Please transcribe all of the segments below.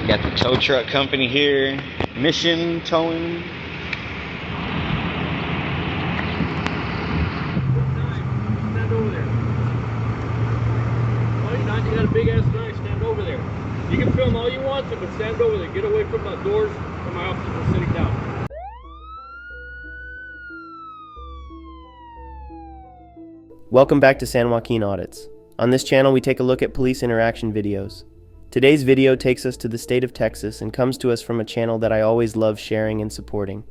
Got the tow truck company here, Mission Towing. Stand over there. No, you're not. You got a big ass knife. Stand over there. You can film all you want to, but stand over there. Get away from the doors where my officers are sitting down. Welcome back to San Joaquin Audits. On this channel, we take a look at police interaction videos. Today's video takes us to the state of Texas and comes to us from a channel that I always love sharing and supporting.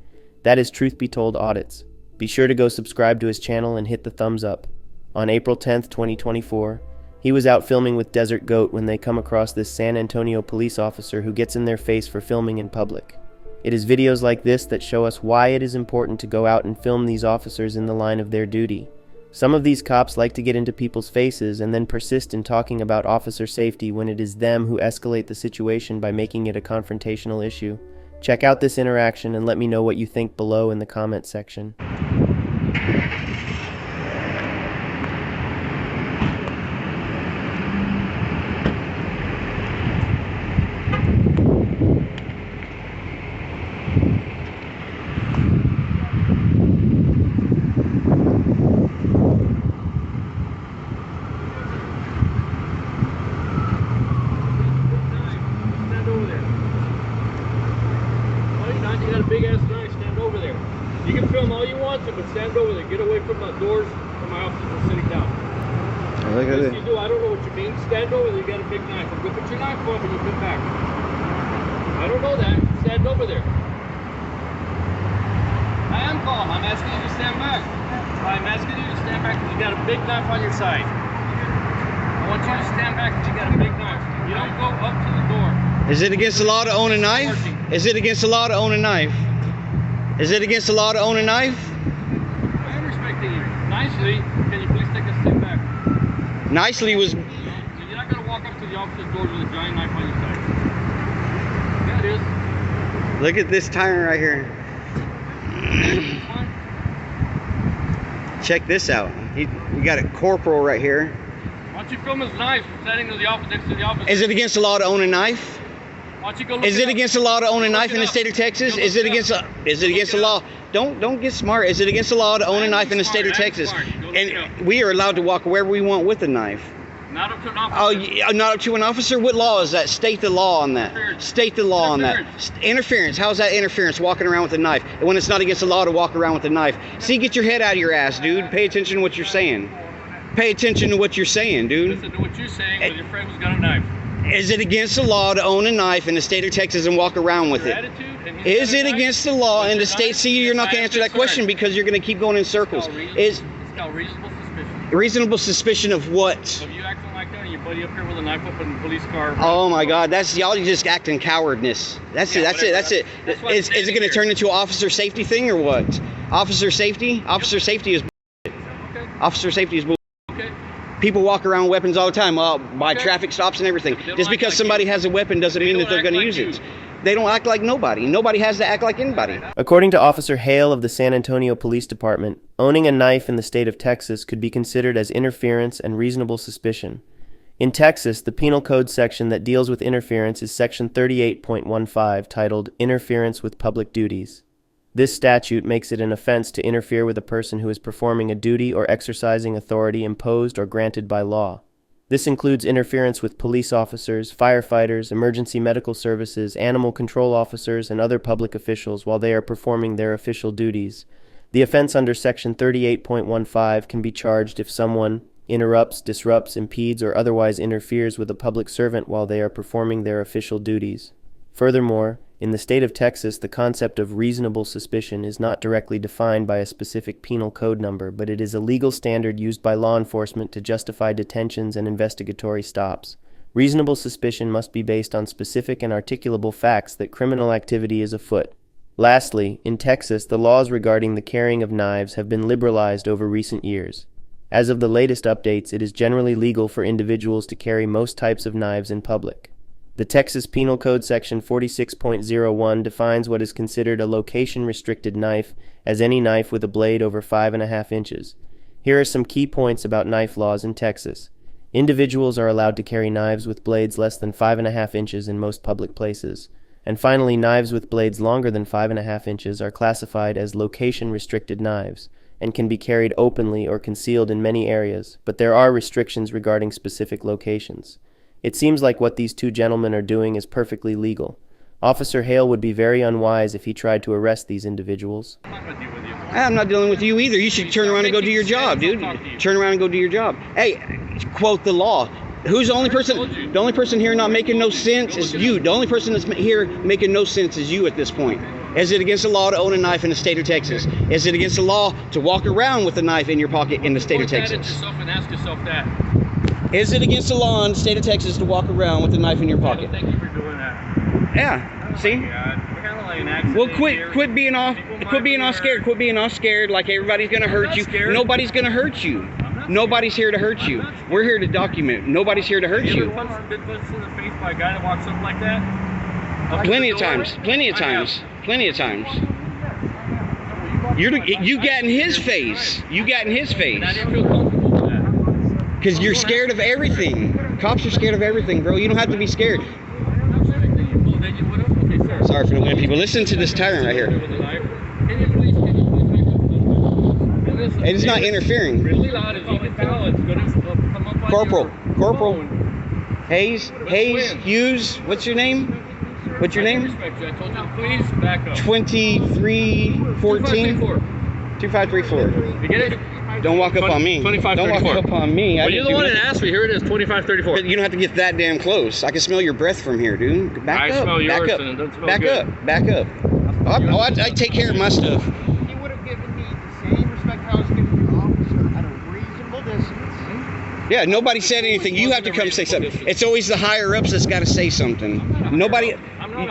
That is Truth Be Told Audits. Be sure to go subscribe to his channel and hit the thumbs up. On April 10th, 2024, he was out filming with Desert Goat when they come across this San Antonio police officer who gets in their face for filming in public. It is videos like this that show us why it is important to go out and film these officers in the line of their duty. Some of these cops like to get into people's faces and then persist in talking about officer safety when it is them who escalate the situation by making it a confrontational issue. Check out this interaction and let me know what you think below in the comment section. You got a big ass knife. Stand over there. You can film all you want to, but stand over there. Get away from the doors where my officers are sitting down. Look at Yes, it. you do. I don't know what you mean. Stand over there. You got a big knife. Go put your knife up and you come back. I don't know that. Stand over there. I am calm. I'm asking you to stand back. I'm asking you to stand back because you got a big knife on your side. I want you to stand back because you got a big knife. You don't go up to the door. Is it against the law to own a knife? Is it against the law to own a knife? Is it against the law to own a knife? I am respecting you. Nicely, can you please take a step back? Nicely was... So you're not going to walk up to the officer's door with a giant knife on your side. Yeah, it is. Look at this tyrant right here. It's fine. Check this out. We got a corporal right here. Why don't you film his knife standing to the office, next to the office? Is it against the law to own a knife? Why don't you go look Is it up? against the law to own a Look knife it in the up. state of Texas? Go Is look it it against up. the, is it against the law? Don't get smart. Is it against the law to own a knife in the state of Texas? And we are allowed to walk wherever we want with a knife. Not up to an officer. Oh, not up to an officer? What law is that? State the law on that. State the law on that. Interference. How's that interference, walking around with a knife? And when it's not against the law to walk around with a knife. See, get your head out of your ass, dude. Pay attention to what you're saying. Pay attention to what you're saying, dude. Listen to what you're saying with your friend who's got a knife. Is it against the law to own a knife in the state of Texas and walk around with Your it? attitude and he's Is got a it knife? against the law in the Is it state? not? See, you're not Yes, going to I am answer that question concerned. because you're going to keep going in circles. It's called reasonable suspicion. Reasonable suspicion of what? So if you acting like that and your buddy up here with a knife up in the police car. Oh my God, that's y'all just acting cowardness. That's it. Yeah, That's it. That's it. whatever. That's why I'm Is it standing going to here. turn into an officer safety thing or what? Officer safety? Officer safety is Okay. officer safety is bull. Okay. People walk around with weapons all the time, by Okay. traffic stops and everything. They don't Just act because like somebody you. has a weapon doesn't They mean that don't they're act going to like use you. it. They don't act like nobody. Nobody has to act like anybody. According to Officer Hale of the San Antonio Police Department, owning a knife in the state of Texas could be considered as interference and reasonable suspicion. In Texas, the Penal Code section that deals with interference is Section 38.15, titled Interference with Public Duties. This statute makes it an offense to interfere with a person who is performing a duty or exercising authority imposed or granted by law. This includes interference with police officers, firefighters, emergency medical services, animal control officers, and other public officials while they are performing their official duties. The offense under Section 38.15 can be charged if someone interrupts, disrupts, impedes, or otherwise interferes with a public servant while they are performing their official duties. Furthermore, in the state of Texas, the concept of reasonable suspicion is not directly defined by a specific penal code number, but it is a legal standard used by law enforcement to justify detentions and investigatory stops. Reasonable suspicion must be based on specific and articulable facts that criminal activity is afoot. Lastly, in Texas, the laws regarding the carrying of knives have been liberalized over recent years. As of the latest updates, it is generally legal for individuals to carry most types of knives in public. The Texas Penal Code Section 46.01 defines what is considered a location-restricted knife as any knife with a blade over 5.5 inches. Here are some key points about knife laws in Texas. Individuals are allowed to carry knives with blades less than 5.5 inches in most public places. And finally, knives with blades longer than 5.5 inches are classified as location-restricted knives and can be carried openly or concealed in many areas, but there are restrictions regarding specific locations. It seems like what these two gentlemen are doing is perfectly legal. Officer Hale would be very unwise if he tried to arrest these individuals. I'm not dealing with you either. You should turn around and go do your job, dude. Turn around and go do your job. Hey, quote the law. Who's the only person? The only person here not making no sense is you. The only person that's here making no sense is you at this point. Is it against the law to own a knife in the state of Texas? Is it against the law to walk around with a knife in your pocket in the state of Texas? And ask yourself that. Is it against the law in the state of Texas to walk around with a knife in your pocket? Thank you for doing that. Yeah. See? We're kind of like an accident. Well, quit being all scared. Quit being all scared like everybody's gonna hurt you. Nobody's gonna hurt you. Nobody's here to hurt you. We're here to document. Nobody's here to hurt you. Been punched in the face by a guy that walks up like that? Plenty of times. Plenty of times. Plenty of times. You got in his face. You got in his face. And I didn't feel comfortable with that. Because you're scared of everything. Cops are scared of everything, bro. You don't have to be scared. Sorry for the wind, people. Listen to this tyrant right here. And it's not interfering. Really loud, as you can tell, it's going to come up on Corporal Hayes, Hughes, what's your name? What's your name? I told you, please back up. 2314 2534. You get it? Don't walk up on me. 2534. Don't walk up on me. Well, you're the one that asked me. Here it is, 2534. You don't have to get that damn close. I can smell your breath from here, dude. Back up. Smell yours, back up. and it doesn't smell back good. up. Back up. I take care of my stuff. He would have given me the same respect I was giving the officer at a reasonable distance. Yeah, nobody said anything. You have to come say something. It's always the higher ups that's got to say something. Nobody.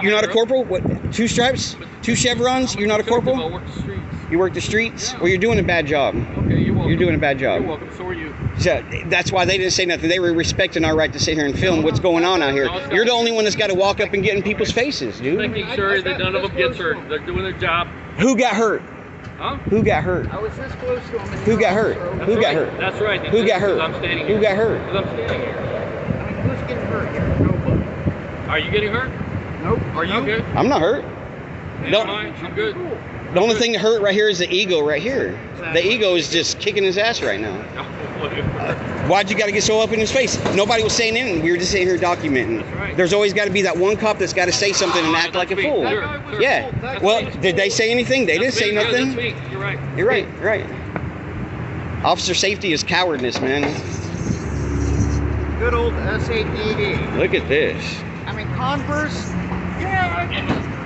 You're not a corporal? What? 2 stripes? 2 chevrons? You're not a corporal? I work the streets. You work the streets? Well, you're doing a bad job. Okay, you're welcome. You're doing a bad job. You're welcome. So are you. So that's why they didn't say nothing. They were respecting our right to sit here and film what's going on out here. You're the only one that's got to walk up and get in people's faces, dude. Making sure that none of them gets hurt. They're doing their job. Who got hurt? Huh? Who got hurt? I was this close to him. Who got hurt? Who got hurt? That's right. Who got hurt? I'm standing here. Who got hurt? Because I'm standing here. I mean, who's getting hurt here? Nobody. Are you getting hurt? Nope. Are you good? I'm not hurt. Never mind. I'm good. The only thing that hurt right here is the ego right here. The ego is just kicking his ass right now. Why'd you got to get so up in his face? Nobody was saying anything. We were just sitting here documenting. That's right. There's always got to be that one cop that's got to say something and act like a fool. Sure. Yeah. Well, did they say anything? They didn't say nothing. That's me. You're right. You're right. You're right. Officer safety is cowardness, man. Good old SAPD. Look at this. I mean, Converse,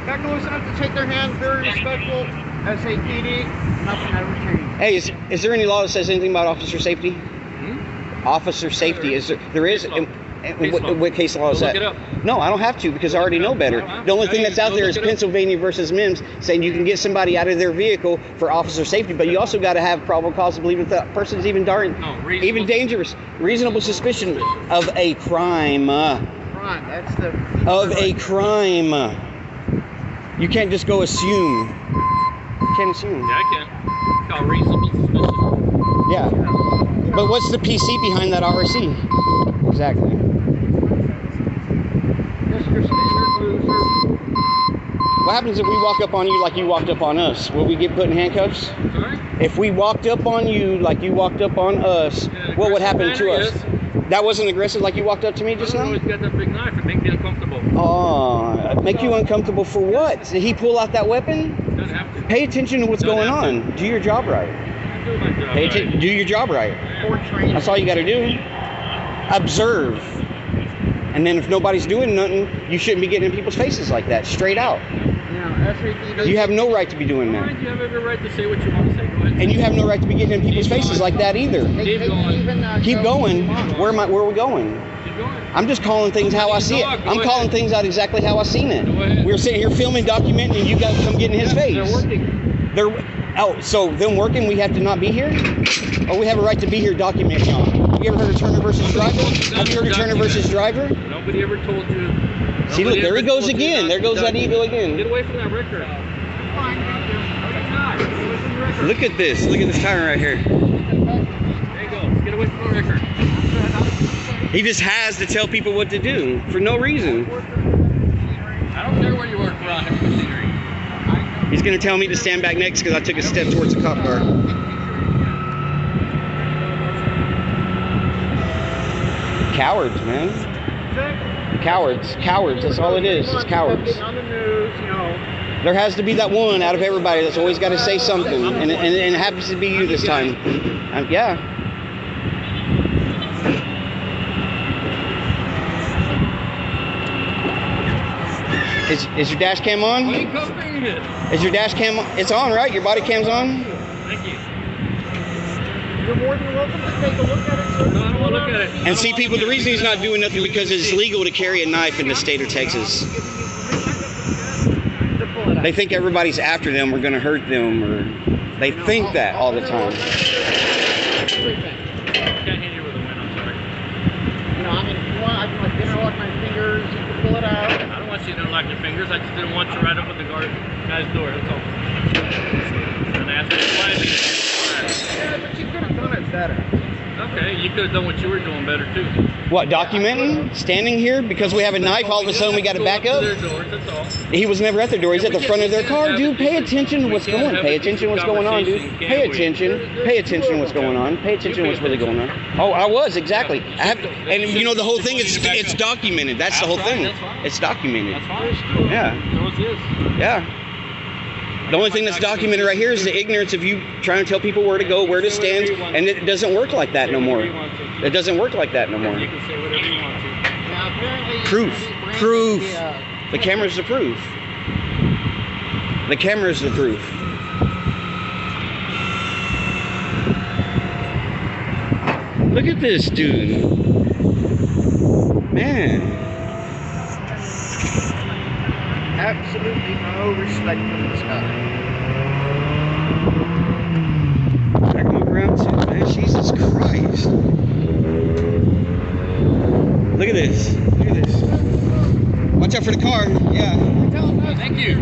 that goes out to take their hand, very respectful. SAPD, nothing ever changed. Hey, is there any law that says anything about officer safety? Officer safety, is there is? What case law is that? Look it up. No, I don't have to because I already know better. The only thing that's out there is Pennsylvania versus Mims saying you can get somebody out of their vehicle for officer safety, but you also got to have probable cause to believe that the person's even dangerous, reasonable suspicion of a crime. Right, that's the... Of a crime. You can't just go assume. You can't assume. Yeah, I can. It's called reasonable suspicion. Yeah. But what's the PC behind that RC? Exactly. Just your standard loser. What happens if we walk up on you like you walked up on us? Will we get put in handcuffs? Sorry? If we walked up on you like you walked up on us, what would happen to us? That wasn't aggressive like you walked up to me just I now? always got that big knife. It makes me uncomfortable. Oh, make you uncomfortable for what? Did he pull out that weapon? Doesn't have to. Pay attention to what's going on. Do your job right. I do my job. right. Do your job right. Poor training. That's all you got to do. Observe. And then if nobody's doing nothing, you shouldn't be getting in people's faces like that, straight out. SAPD. You have no right to be doing All that. right, you have every right to say what you want to say. Go ahead. And you have no right to be getting in people's faces like that either. Keep going. Keep going. Where are we going? Keep going. I'm just calling things how I see it. I'm calling things out exactly how I seen it. Go ahead. We're sitting here filming, documenting, and you guys come get in his face. They're working. So them working, we have to not be here? Or we have a right to be here documenting on? Have you ever heard of Turner versus Driver? Have you heard of Turner versus Driver? Nobody ever told you. See, look, there he goes again. There goes that ego Get again. away from that record. Look at this. Look at this tyrant right here. There you go. Get away from the record. He just has to tell people what to do for no reason. I don't care where you work for on heavy machinery. He's gonna tell me to stand back next because I took a step towards a cop car. Cowards, man. Cowards. Cowards. That's all it is. It's cowards. On the news, you know. There has to be that one out of everybody that's always got to say something, and it happens to be you this time. Yeah. Is your dash cam on? Why are you covering it? Is your dash cam on? It's on, right? Your body cam's on? Thank you. You're more than welcome to take a look at it, sir. No, I don't want to look at it. And see, people, the reason he's not doing nothing because it's legal to carry a knife in the state of Texas. They think everybody's after them or going to hurt them, or they think that all the time. I can't hit you with a win, I'm sorry. You know, I mean, if you want, I can like interlock my fingers, you can pull it out. I don't want you to unlock your fingers. I just didn't want you right up at the guy's door, that's all. And ask me why. Yeah, but you could have done it better. Okay, you could have done what you were doing better too. What, documenting? Standing here because we have a knife, all of a sudden we got to back up? Their doors, that's all. He was never at their door. He's at the front of their car. Dude, pay attention to what's going on. Pay attention to what's going on, dude. Pay attention. Pay attention to what's going on. Pay attention to what's really going on. Oh, I was, exactly. I have, and you know, the whole thing, it's documented. That's the whole thing. It's documented. That's fine. Yeah. So it is. Yeah. The only thing that's documented right here is the ignorance of you trying to tell people where to go, where to stand, and it doesn't work like that no more. It doesn't work like that no more. You can say whatever you want to. Now, apparently, Proof. Proof. The camera's the proof. The camera's the proof. Look at this dude. Man. absolutely no respect for this guy. I can move around too, man. Jesus Christ. Look at this. Look at this. Watch out for the car. Yeah. Thank you.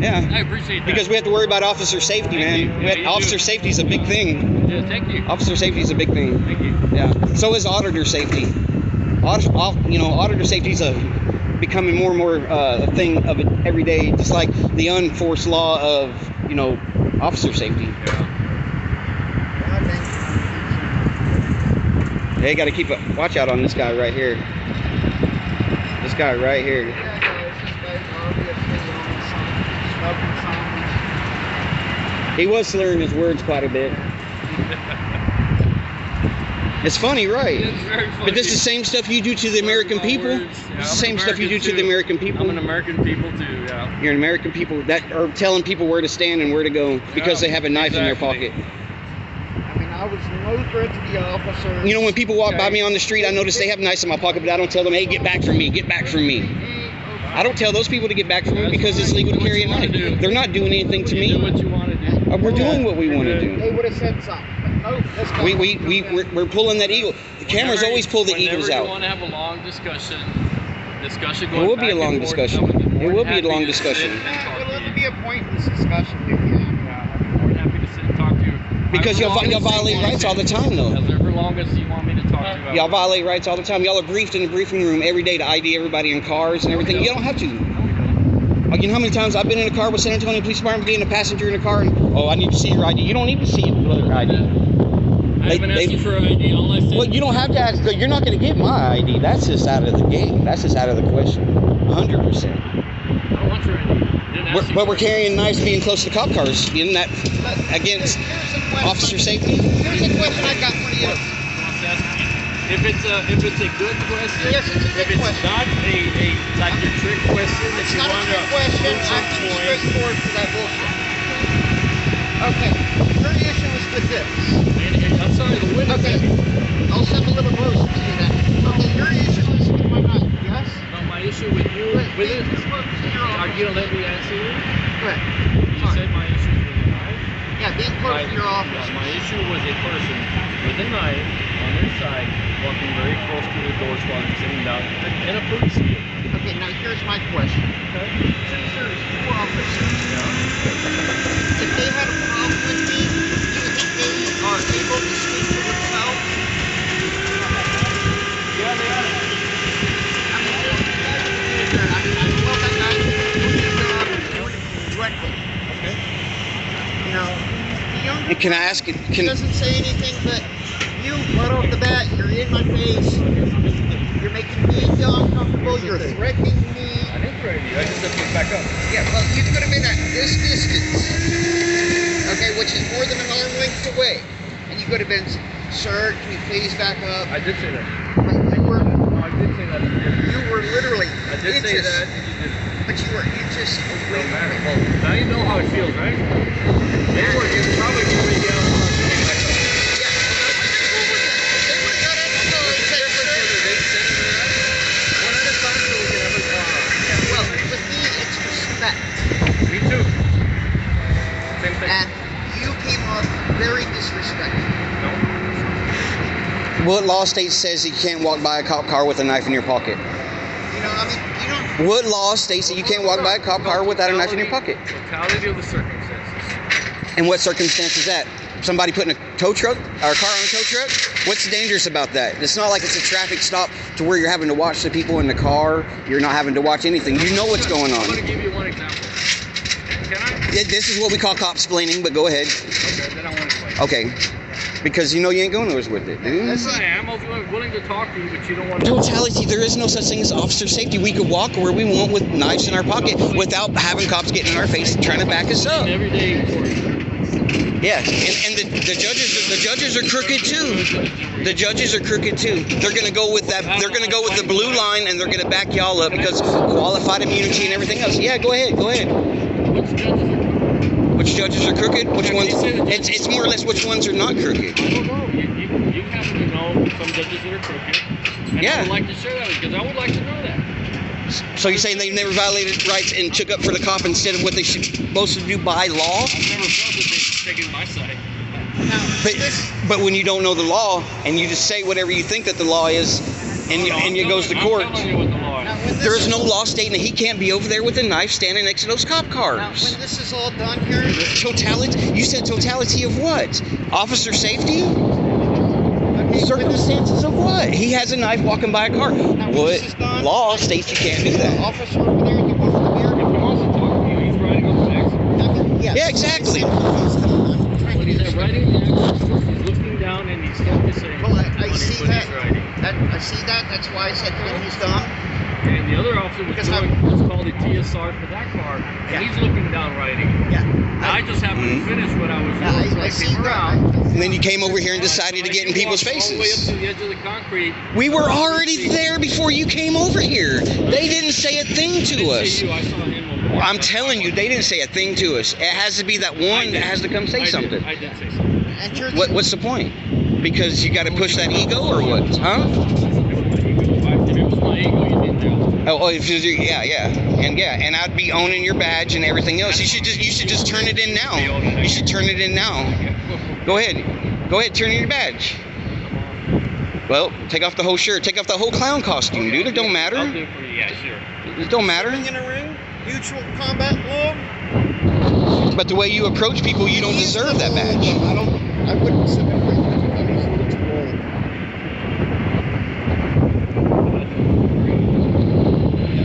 Yeah. I appreciate that. Because we have to worry about officer safety, man. Officer safety is a big thing. Yeah, thank you. Officer safety is a big thing. Thank you. Yeah. So is auditor safety. Auditor safety is becoming more and more a thing of it every day, just like the unenforced law of, officer safety. They got to keep a watch out on this guy right here. This guy right here. He was slurring his words quite a bit. It's funny, right? It's very funny. But this is the same stuff you do to the American people. It's the same stuff you do to the American people. I'm an American people too, yeah. You're an American people that are telling people where to stand and where to go because they have a knife in their pocket. I mean, I was no threat to the officer. When people walk by me on the street, I notice they have knives in my pocket, but I don't tell them, hey, get back from me, get back from me. I don't tell those people to get back from me because it's legal to carry a knife. They're not doing anything to me. Do what you want to do. We're doing what we want to do. They would have said something. But no, this guy We're pulling that eagle. The cameras always pull the eagles Whenever out. you want to have a long discussion going It will be a back long and forth, discussion. I would be It more will than be a long happy to discussion. sit and talk Well, to let you. me be a pointless discussion with you. Yeah, I'd be more than happy to sit and talk to you. Because y'all However long violate you want rights to. all the time, though. However long as you want me to talk to you about. Y'all violate rights all the time. Y'all are briefed in the briefing room every day to ID everybody in cars and everything. You don't have to. You know how many times I've been in a car with San Antonio Police Department, being a passenger in a car, and I need to see your ID. You don't need to see your ID. I haven't asked you for an ID. All I said. Well, you don't have to ask. You're not going to get my ID. That's just out of the game. That's just out of the question. 100%. I don't want your ID. Didn't ask you But for we're it. carrying knives being close to cop cars. Isn't that against officer safety? Here's a question I got for you. If it's a good question, Yes, it's a good if it's question. not a like your trick question that It's you not a want trick to question. prove some I'm too point. straightforward for that bullshit. Okay, your issue is with this. And I'm sorry, the witness. Okay, I'll send a little motion to you then. Okay, your issue is with my knife, yes? No, my issue with you, with it, are you gonna let me answer you? Correct. You said my issue is with the knife. Yeah, being close to your office. My issue was a person with a knife on their side, walking very close to the doors while they're sitting down in a police vehicle. Okay, now here's my question. Okay. Since there's two officers, Yeah. if they had a problem with me, do you think they are able to speak for themselves? Yeah, And can I ask? He doesn't say anything, but you, right off the bat, you're in my face. You're making me feel uncomfortable. You're threatening me. I didn't threaten you. I just said put it back up. Yeah, well, you could have been at this distance, okay, which is more than an arm length away. And you could have been, sir, can you please back up? I did say that. But you were, No, I did say that. you were literally I did say inches, that. You didn't. but you were inches away Don't from matter. me. Well, now you know how it feels, right? They were probably going to be down. Well, with me, it's respect. Me too. Same thing. And you came off very disrespectful. What law state says you can't walk by a cop car with a knife in your pocket? You know, I mean, you don't. What law states that you can't walk by a cop car without a knife in your pocket? Totality of the circumstances. And what circumstance is that? Somebody putting a tow truck or a car on a tow truck? What's dangerous about that? It's not like it's a traffic stop to where you're having to watch the people in the car. You're not having to watch anything. You know what's going I'm going to on. give you one example. Can I? This is what we call cop-splaining, but go ahead. Okay, then I want to play. Okay. Because you know you ain't going nowhere with it, dude. Yes, I am. I'm willing to talk to you, but you don't want to. Totality, there is no such thing as officer safety. We could walk where we want with knives in our pocket without having cops getting in our face and trying to back us up. Every day for you. Yeah, and the judges are crooked too. The judges are crooked too. They're gonna go with that. They're gonna go with the blue line, and they're gonna back y'all up because qualified immunity and everything else. Yeah, go ahead. Which judges are crooked? Which ones? It's more or less which ones are not crooked. I don't know. You happen to know some judges that are crooked. And Yeah. I would like to share that because I would like to know that. So you're saying they've never violated rights and took up for the cop instead of what they should supposed to do by law? I've never felt that they've taken my side. But when you don't know the law and you just say whatever you think that the law is, and you goes to court, I'm telling you what the law is. there is no law stating that he can't be over there with a knife standing next to those cop Now, cars. when this is all done here, Totality? You said totality of what? Officer safety? okay, Circumstances of what? He has a knife walking by a car. when this is What done, law states you can't do the that? officer over there, you go from here. If he wants to talk to you, he's riding up the exit. I mean, yes, Yeah, exactly. I'm trying When to he's do riding the exit, he's looking down and he's focusing Well, I on see when that. he's riding. I see that. That's why I said when he's done. And the other officer was Because doing what's called a TSR for that car, and Yeah. he's looking down riding. Yeah. I just happened to finish what I was doing, so I see came that. around. And then you came over here and decided to get in people's All the way up faces. to the edge of the concrete. We were already there before you came over here. They didn't say a thing I to didn't us. see you, I saw him over there. I'm telling you, they didn't say a thing to us. It has to be that I one did. that has to come say I did. something. I did say something. And you're What's the point? Because you got to push that ego or what? Huh? If it was my ego, you didn't know. And I'd be owning your badge and everything else. You should just turn it in now. You should turn it in now. Go ahead, turn in your badge. Well, take off the whole shirt, take off the whole clown costume, dude. It don't I'll matter. do it for you. Yeah, sure. It don't matter. in a ring, mutual combat law. But the way you approach people, you don't deserve that badge. I wouldn't sit there with you. I mean, it's old.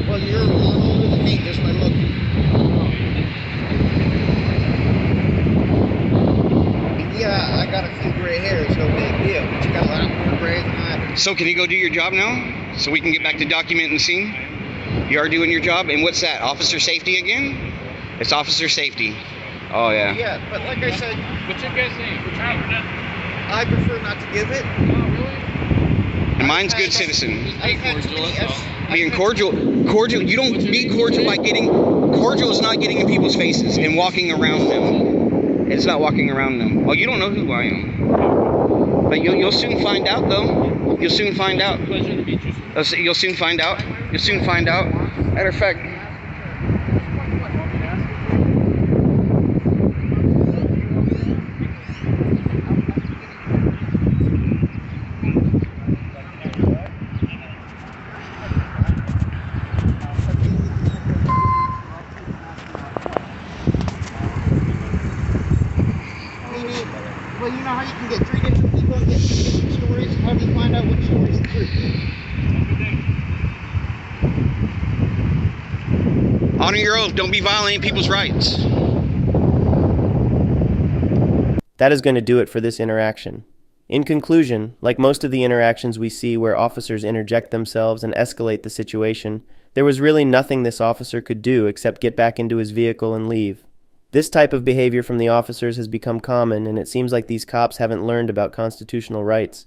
Well, you're a lot older than me, just by looking. And yeah, I got a few gray hairs, no big deal. But you got a lot more gray than I do. So can you go do your job now? So we can get back to documenting the scene? You are doing your job? And what's that? Officer safety again? It's officer safety. Oh, yeah. Yeah, but like I said, What's your guy's name? What's your I prefer not to give it. Oh, really? And mine's good citizen. I've had too many Being cordial, you don't be cordial by cordial is not getting in people's faces and walking around them. It's not walking around them. Oh, you don't know who I am. But you'll soon find out, though. You'll soon find out. Pleasure to meet you. You'll soon find out. You'll soon find out. Matter of fact, Well, you know how you can get three different people and get three different stories? How do you find out which story's the truth? honor your oath. Don't be violating people's rights. That is going to do it for this interaction. In conclusion, like most of the interactions we see where officers interject themselves and escalate the situation, there was really nothing this officer could do except get back into his vehicle and leave. This type of behavior from the officers has become common, and it seems like these cops haven't learned about constitutional rights.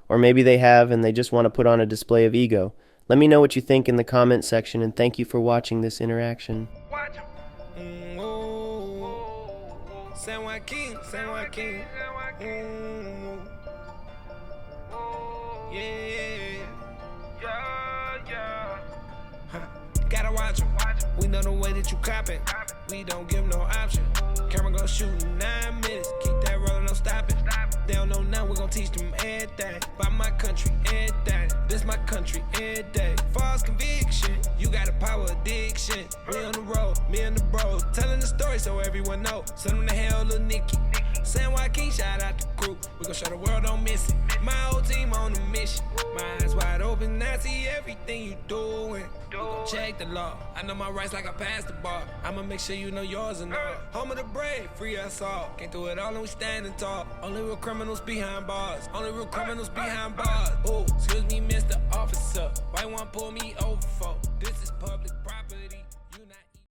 Or maybe they have and they just want to put on a display of ego. Let me know what you think in the comment section, and thank you for watching this interaction. San Joaquin, San Joaquin. Gotta watch 'em. We know the way that you coppin'. We don't give no option. Camera gon' shoot in 9 minutes. Keep that rollin', no stopping. They don't know now, we gon' teach them everything. By my country, everything. This my country, every day. False conviction, you got a power addiction. We on the road, me and the bros, telling the story so everyone know. Send them to hell, little Nicky. San Joaquin, shout out the crew. We gon' show the world, don't miss it. My whole team on a mission. My eyes wide open, I see everything you doing. We gon' check the law. I know my rights like I passed the bar. I'ma make sure you know yours and all. Home of the brave, free us all. Can't do it all and we standing tall. Only real criminals behind bars. Only real criminals behind bars. Ooh, excuse me, Mr. Officer. Why you wanna pull me over for? This is public property.